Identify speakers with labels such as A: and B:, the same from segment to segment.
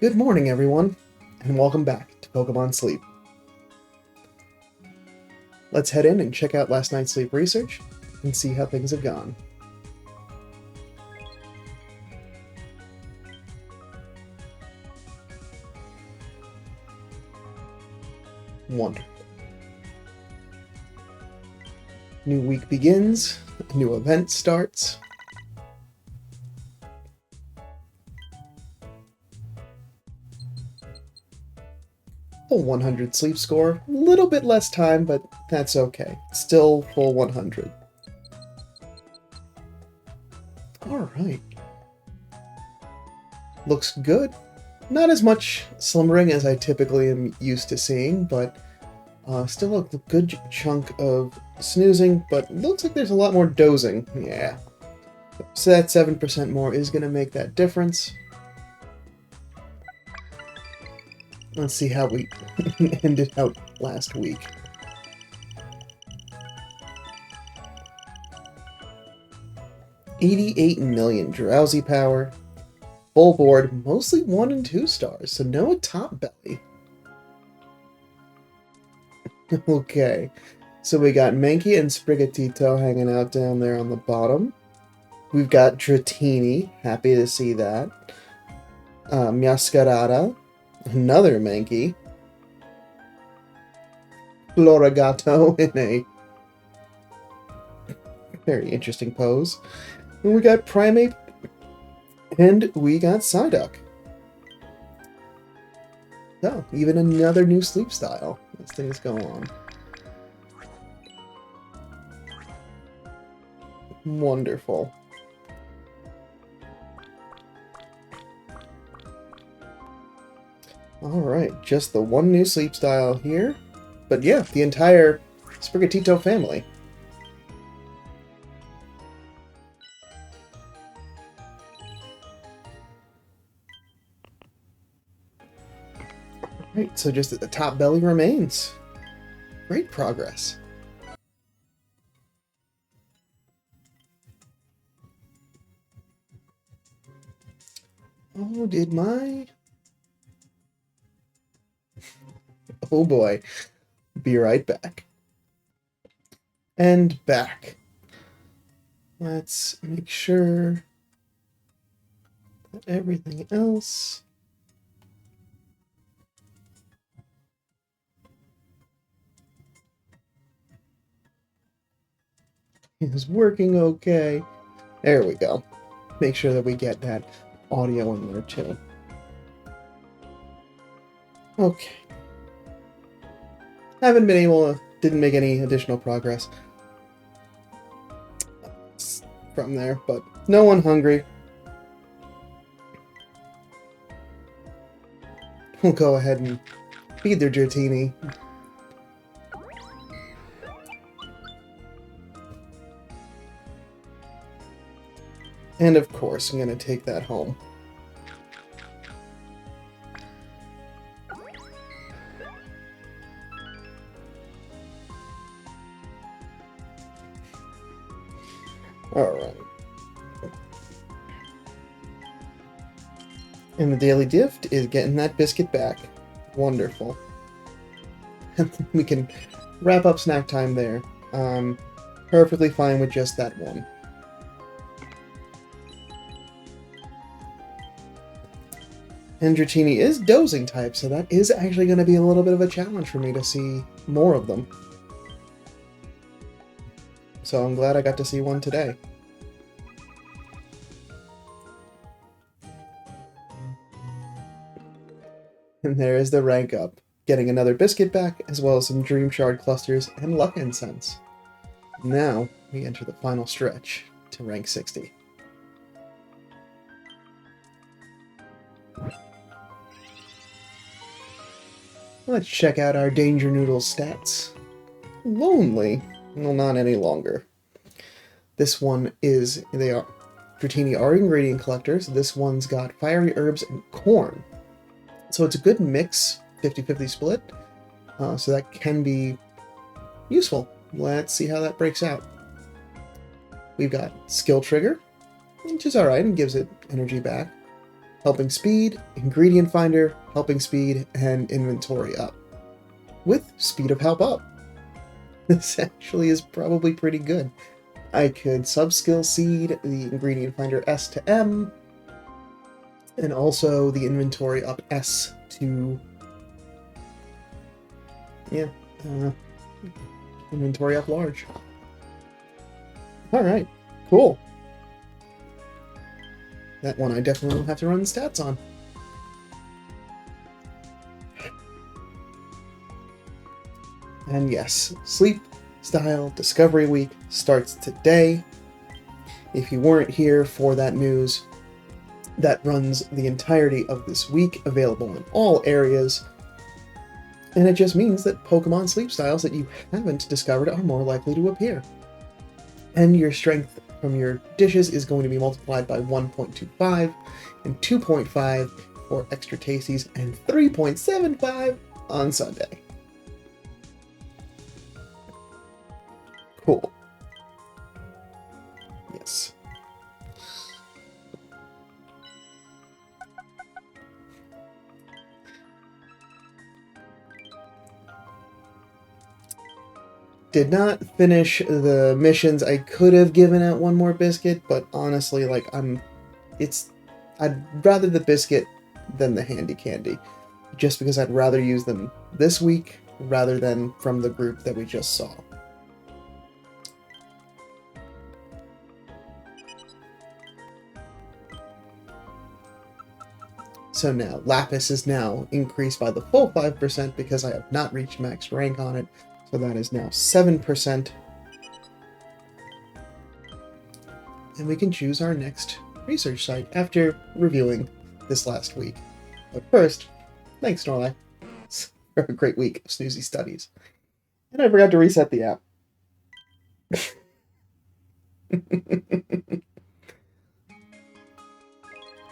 A: Good morning, everyone, and welcome back to Pokemon Sleep. Let's head in and check out last night's sleep research and see how things have gone. Wonderful. New week begins, a new event starts. Full 100 sleep score, a little bit less time, but that's okay. Still full 100. Alright. Looks good. Not as much slumbering as I typically am used to seeing, but still a good chunk of snoozing, but looks like there's a lot more dozing. Yeah. So that 7% more is going to make that difference. Let's see how we ended out last week. $88 million drowsy power. Full board, mostly 1 and 2 stars, so no top belly. Okay, so we got Mankey and Sprigatito hanging out down there on the bottom. We've got Dratini, happy to see that. Masquerada, another Mankey. Florigato in a very interesting pose. And we got Primate, and we got Psyduck. So, even another new sleep style as things go on. Wonderful. Alright, just the one new sleep style here. But yeah, the entire Sprigatito family. Right, so just the top belly remains. Great progress. Oh, did my... Oh boy. Be right back. And back. Let's make sure that everything else is working okay. There we go. Make sure that we get that audio in there too. Okay. Haven't been able to, didn't make any additional progress from there, but no one hungry. We'll go ahead and feed their Dratini. And of course, I'm going to take that home. Alright. And the daily gift is getting that biscuit back. Wonderful. And we can wrap up snack time there. Perfectly fine with just that one. And Dratini is dozing type, so that is actually going to be a little bit of a challenge for me to see more of them. So I'm glad I got to see one today. And there is the rank up, getting another biscuit back, as well as some Dream Shard clusters and Luck Incense. Now, we enter the final stretch to rank 60. Let's check out our Danger Noodle stats. Lonely? Well, not any longer. This one is, Dratini are ingredient collectors. This one's got fiery herbs and corn. So it's a good mix, 50-50 split. So that can be useful. Let's see how that breaks out. We've got Skill Trigger, which is alright and gives it energy back. helping speed, ingredient finder, helping speed, and inventory up. With speed of help up. This actually is probably pretty good. I could subskill seed the ingredient finder S to M, and also the inventory up S to, inventory up large. Alright, cool. That one I definitely will have to run the stats on. And yes, Sleep Style Discovery Week starts today. If you weren't here for that news, that runs the entirety of this week, available in all areas. And it just means that Pokemon sleep styles that you haven't discovered are more likely to appear. And your strength from your dishes is going to be multiplied by 1.25 and 2.5 for extra tasties and 3.75 on Sunday. Cool. Yes. Did not finish the missions. I could have given out one more biscuit, but honestly, like, I'd rather the biscuit than the handy candy. Just because I'd rather use them this week rather than from the group that we just saw. So now, Lapis is now increased by the full 5% because I have not reached max rank on it. So that is now 7%. And we can choose our next research site after reviewing this last week. But first, thanks Snorlax for a great week of snoozy studies. And I forgot to reset the app.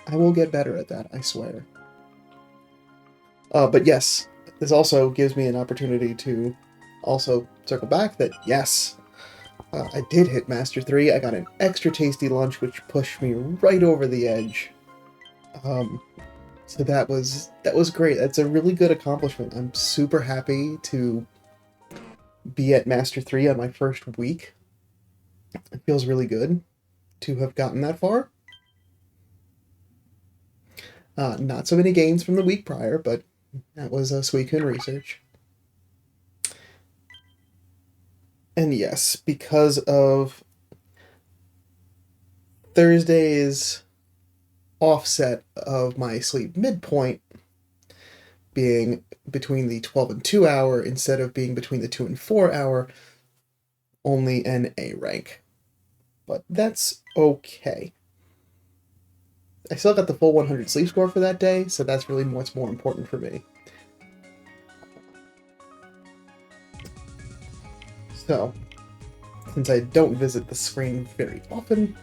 A: I will get better at that, I swear. But yes, this also gives me an opportunity to also circle back that, yes, I did hit Master 3. I got an extra tasty lunch, which pushed me right over the edge. So that was great. That's a really good accomplishment. I'm super happy to be at Master 3 on my first week. It feels really good to have gotten that far. Not so many gains from the week prior, but that was a Suicune research. And yes, because of Thursday's offset of my sleep midpoint being between the 12 and 2 hour instead of being between the 2 and 4 hour, only an A rank. But that's okay. I still got the full 100 sleep score for that day, so that's really what's more important for me. So, since I don't visit the screen very often,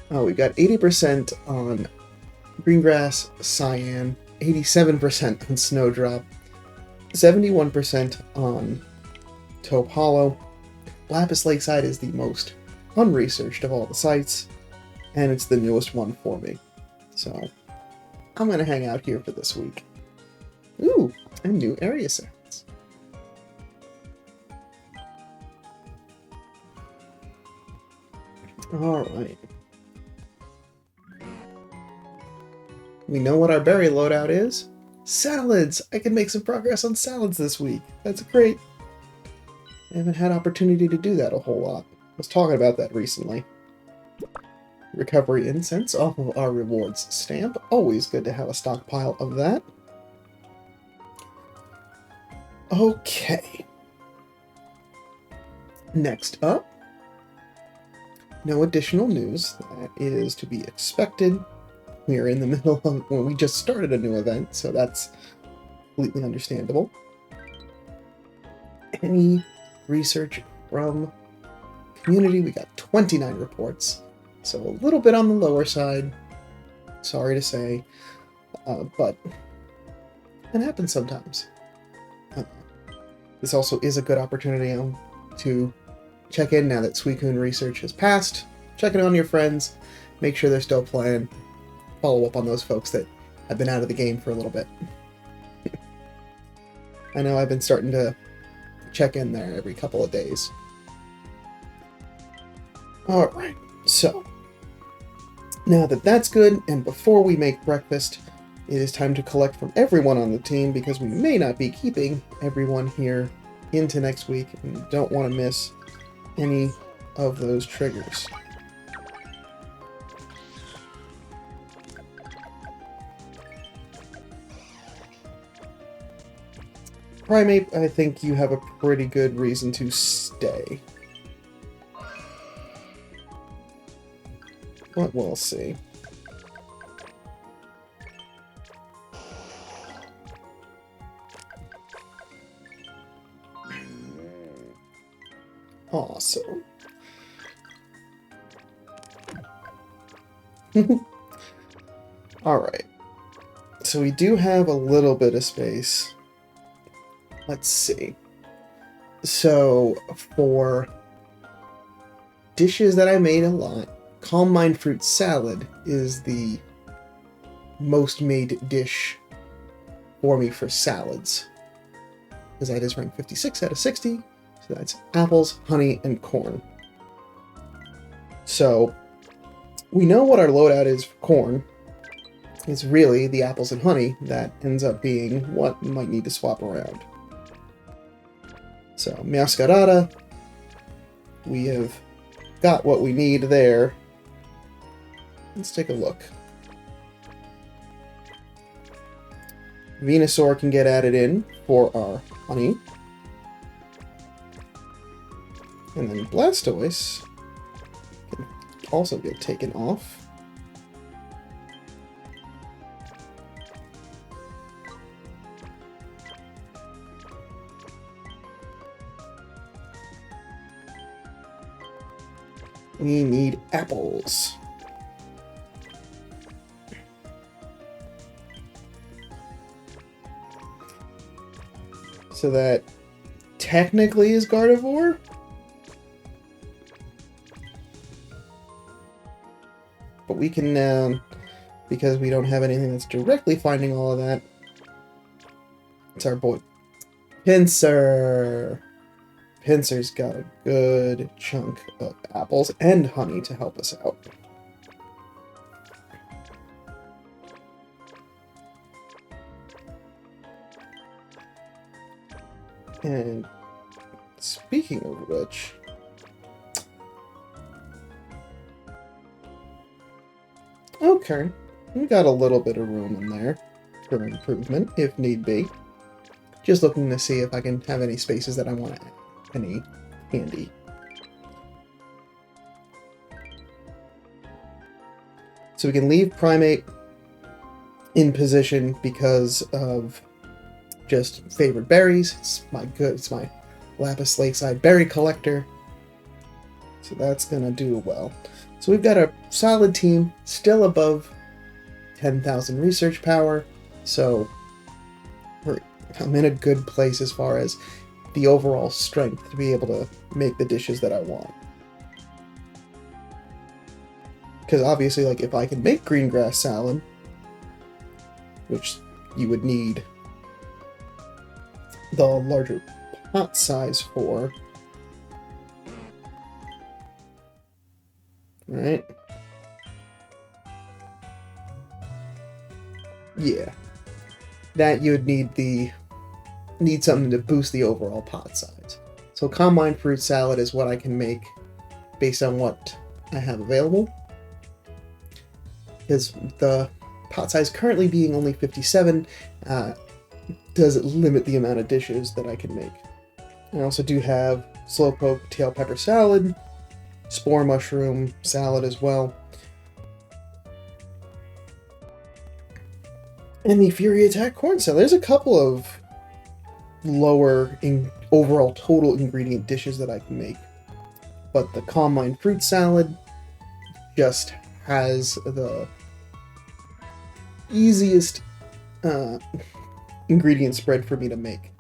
A: we got 80% on Greengrass, Cyan, 87% on Snowdrop, 71% on Taupe Hollow. Lapis Lakeside is the most unresearched of all the sites, and it's the newest one for me. So, I'm going to hang out here for this week. Ooh, and new area sounds. Alright. We know what our berry loadout is. Salads! I can make some progress on salads this week. That's great. I haven't had opportunity to do that a whole lot. I was talking about that recently. Recovery incense off of our rewards stamp. Always good to have a stockpile of that. Okay. Next up, no additional news. That is to be expected. We are in the middle of, well, we just started a new event, so that's completely understandable. Any research from community? We got 29 reports, so a little bit on the lower side. Sorry to say, but it happens sometimes. This also is a good opportunity to check in now that Suicune research has passed. Check in on your friends, make sure they're still playing, follow up on those folks that have been out of the game for a little bit. I know I've been starting to check in there every couple of days. Alright, so now that that's good, and before we make breakfast, it is time to collect from everyone on the team because we may not be keeping everyone here into next week and don't want to miss any of those triggers. Primate, I think you have a pretty good reason to stay. But we'll see. Awesome. Alright. So we do have a little bit of space. Let's see. So, for dishes that I made a lot, Calm Mind Fruit Salad is the most made dish for me for salads. Because that is ranked 56 out of 60. So that's apples, honey, and corn. So, we know what our loadout is for corn. It's really the apples and honey that ends up being what might need to swap around. So, Mascarada, we have got what we need there. Let's take a look. Venusaur can get added in for our honey. And then Blastoise can also get taken off. We need apples. So that technically is Gardevoir. But we can, because we don't have anything that's directly finding all of that, it's our boy Pinsir. Pinsir's got a good chunk of apples and honey to help us out. And speaking of which, okay, we got a little bit of room in there for improvement if need be. Just looking to see if I can have any spaces that I want to add any candy. So we can leave Primate in position because of just favorite berries. It's my Lapis Lakeside berry collector. So that's gonna do well. So we've got a solid team, still above 10,000 research power. So I'm in a good place as far as the overall strength to be able to make the dishes that I want. Because obviously, like, if I can make green grass salad, which you would need the larger pot size for, right? Yeah, that you would need something to boost the overall pot size. So Calm Mind Fruit Salad is what I can make based on what I have available. Because the pot size currently being only 57 does limit the amount of dishes that I can make. I also do have Slowpoke Tail Pepper Salad, Spore Mushroom Salad as well, and the Fury Attack Corn Salad. There's a couple of lower in overall total ingredient dishes that I can make, but the Calm Mind Fruit Salad just has the easiest ingredient spread for me to make.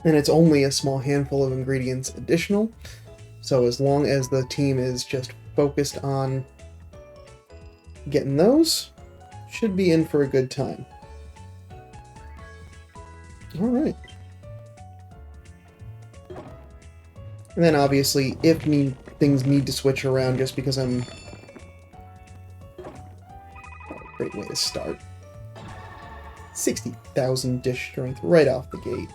A: And it's only a small handful of ingredients additional, so as long as the team is just focused on getting those, should be in for a good time. Alright. And then obviously, if things need to switch around just because I'm... Great way to start. 60,000 dish strength right off the gate.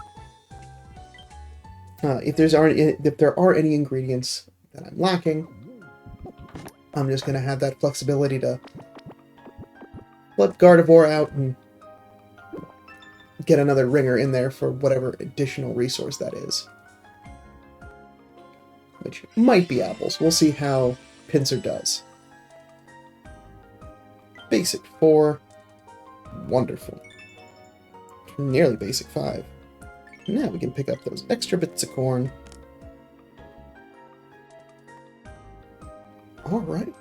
A: If there are any ingredients that I'm lacking, I'm just going to have that flexibility to let Gardevoir out and get another ringer in there for whatever additional resource that is. Which might be apples. We'll see how Pinsir does. Basic 4. Wonderful. Nearly basic 5. Now we can pick up those extra bits of corn. Alright.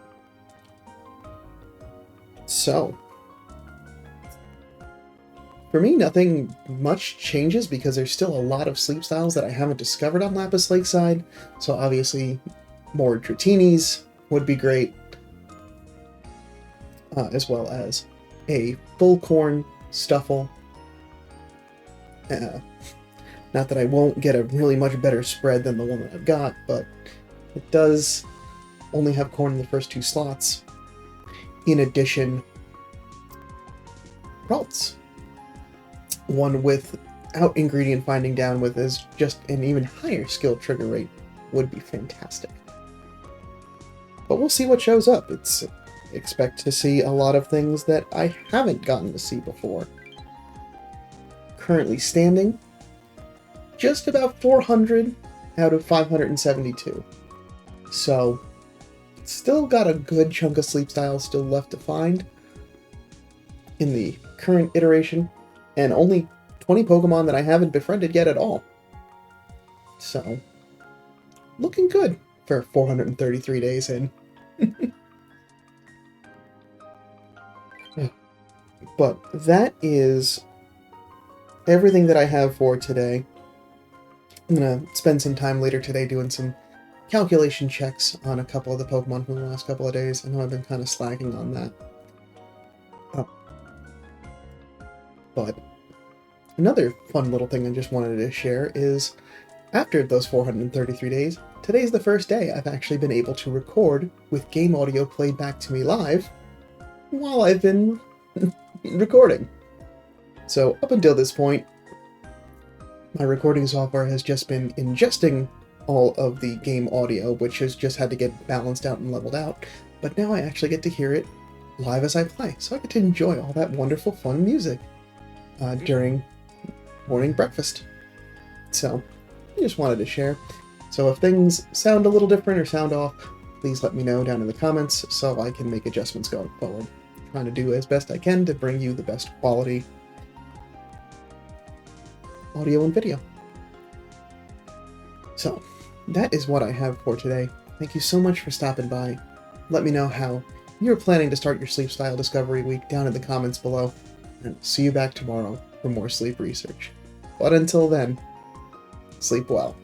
A: So, for me, nothing much changes because there's still a lot of sleep styles that I haven't discovered on Lapis Lakeside. So obviously, more Dratinis would be great. As well as a full corn Stuffle. Not that I won't get a really much better spread than the one that I've got, but it does only have corn in the first 2 slots. In addition, Ralts. One without ingredient finding down with is just an even higher skill trigger rate would be fantastic. But we'll see what shows up. Expect to see a lot of things that I haven't gotten to see before. Currently standing just about 400 out of 572. So, still got a good chunk of sleep styles still left to find in the current iteration, and only 20 Pokemon that I haven't befriended yet at all. So, looking good for 433 days in. But that is everything that I have for today. I'm going to spend some time later today doing some calculation checks on a couple of the Pokemon from the last couple of days. I know I've been kind of slacking on that. But another fun little thing I just wanted to share is, after those 433 days, today's the first day I've actually been able to record with game audio played back to me live while I've been recording. So up until this point, my recording software has just been ingesting all of the game audio, which has just had to get balanced out and leveled out, but now I actually get to hear it live as I play, so I get to enjoy all that wonderful fun music during morning breakfast. So, I just wanted to share. So if things sound a little different or sound off, please let me know down in the comments so I can make adjustments going forward. I'm trying to do as best I can to bring you the best quality audio and video. So, that is what I have for today. Thank you so much for stopping by. Let me know how you're planning to start your sleep style discovery week down in the comments below, and see you back tomorrow for more sleep research. But until then, sleep well.